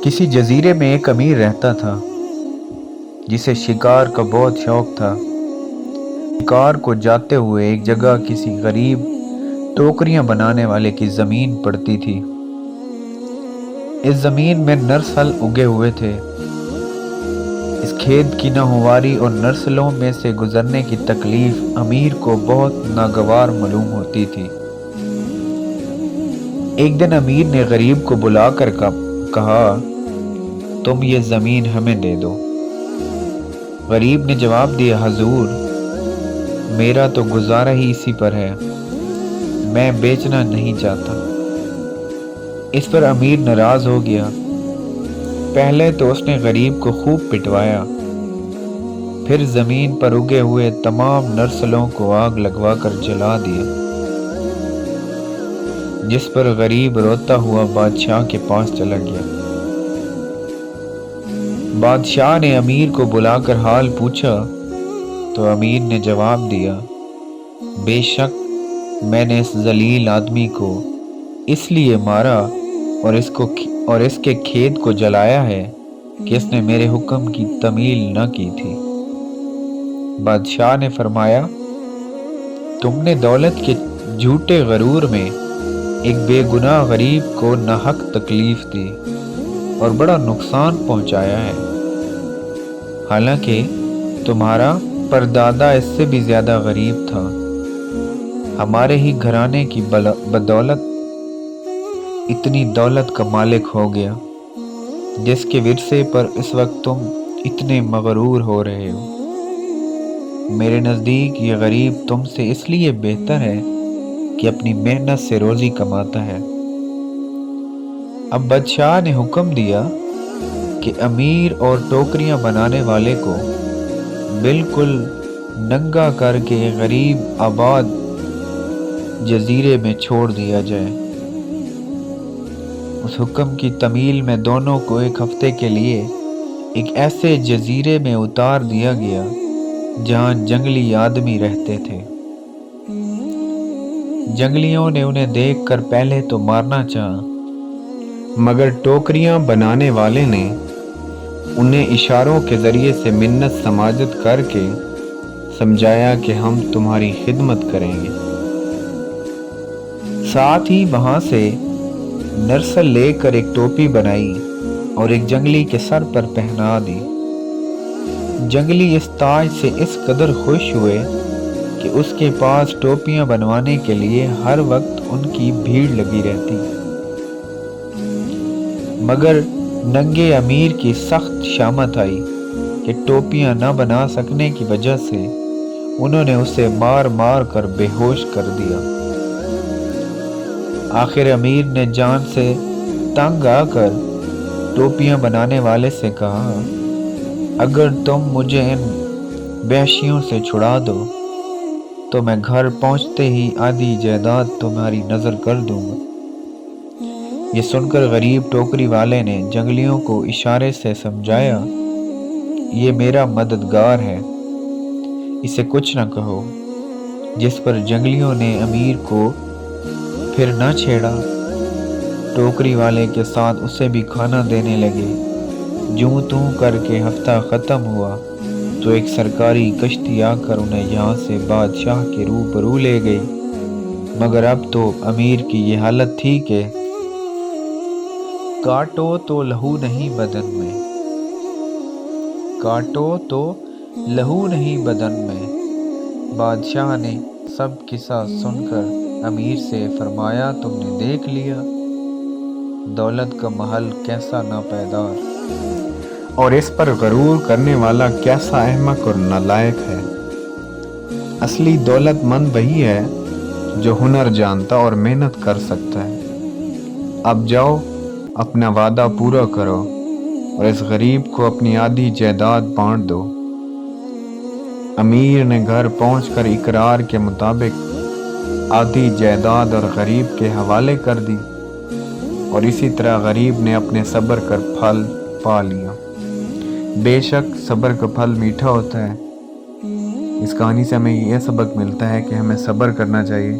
किसी जजीरे में एक अमीर रहता था जिसे शिकार का बहुत शौक था। शिकार को जाते हुए एक जगह किसी गरीब टोकरियां बनाने वाले की जमीन पड़ती थी। इस जमीन में नर्सल उगे हुए थे। इस खेत की नाहुवारी और नर्सलों में से गुजरने की तकलीफ अमीर को बहुत नागवार मालूम होती थी। एक दिन अमीर ने गरीब को बुलाकर कहा, तुम ये जमीन हमें दे दो। गरीब ने जवाब दिया, हजूर, मेरा तो गुजारा ही इसी पर है, मैं बेचना नहीं चाहता। इस पर अमीर नाराज हो गया। पहले तो उसने गरीब को खूब पिटवाया, फिर जमीन पर उगे हुए तमाम नर्सलों को आग लगवाकर जला दिया, जिस पर गरीब रोता हुआ बादशाह के पास चला गया। बादशाह ने अमीर को बुलाकर हाल पूछा तो अमीर ने जवाब दिया, बेशक मैंने इस जलील आदमी को इसलिए मारा और इसके खेत को जलाया है कि इसने मेरे हुक्म की तमील न की थी। बादशाह ने फरमाया, तुमने दौलत के झूठे गरूर में एक बेगुनाह गरीब को नाहक तकलीफ दी और बड़ा नुकसान पहुंचाया है। हालांकि तुम्हारा परदादा इससे भी ज्यादा गरीब था। हमारे ही घराने की बदौलत इतनी दौलत का मालिक हो गया जिसके विरसे पर इस वक्त तुम इतने मगरूर हो रहे हो। मेरे नज़दीक ये गरीब तुमसे इसलिए बेहतर है कि अपनी मेहनत से रोजी कमाता है। अब बादशाह ने हुक्म दिया कि अमीर और टोकरियां बनाने वाले को बिल्कुल नंगा करके गरीब आबाद जजीरे में छोड़ दिया जाए। उस हुक्म की तमील में दोनों को एक हफ्ते के लिए एक ऐसे जजीरे में उतार दिया गया जहां जंगली आदमी रहते थे। जंगलियों ने उन्हें देखकर पहले तो मारना चाहा, मगर टोकरियां बनाने वाले ने उन्हें इशारों के जरिए से मिन्नत समाजत करके समझाया कि हम तुम्हारी खिदमत करेंगे। साथ ही वहां से नर्सल लेकर एक टोपी बनाई और एक जंगली के सर पर पहना दी। जंगली इस ताज से इस कदर खुश हुए कि उसके पास टोपियां बनवाने के लिए हर वक्त उनकी भीड़ लगी रहती। मगर नंगे अमीर की सख्त शामत आई कि टोपियां न बना सकने की वजह से उन्होंने उसे मार मार कर बेहोश कर दिया। आखिर अमीर ने जान से तंग आकर टोपियां बनाने वाले से कहा, अगर तुम मुझे इन वहशियों से छुड़ा दो तो मैं घर पहुंचते ही आधी जायदाद तुम्हारी नजर कर दूंगा। ये सुनकर गरीब टोकरी वाले ने जंगलियों को इशारे से समझाया, ये मेरा मददगार है, इसे कुछ न कहो। जिस पर जंगलियों ने अमीर को फिर न छेड़ा। टोकरी वाले के साथ उसे भी खाना देने लगे। यूं तूं करके हफ्ता खत्म हुआ तो एक सरकारी कश्ती आकर उन्हें यहाँ से बादशाह के रूबरू ले गई। मगर अब तो अमीर की ये हालत थी कि काटो तो लहू नहीं बदन में, काटो तो लहू नहीं बदन में। बादशाह ने सब किस्सा सुनकर अमीर से फरमाया, तुमने देख लिया दौलत का महल कैसा नापैदार और इस पर गरूर करने वाला कैसा अहमक और नालायक है। असली दौलतमंद वही है जो हुनर जानता और मेहनत कर सकता है। अब जाओ, अपना वादा पूरा करो और इस गरीब को अपनी आधी जायदाद बांट दो। अमीर ने घर पहुंचकर इकरार के मुताबिक आधी जायदाद और गरीब के हवाले कर दी और इसी तरह गरीब ने अपने सब्र का फल पा लिया। बेशक सब्र का फल मीठा होता है। इस कहानी से हमें यह सबक मिलता है कि हमें सब्र करना चाहिए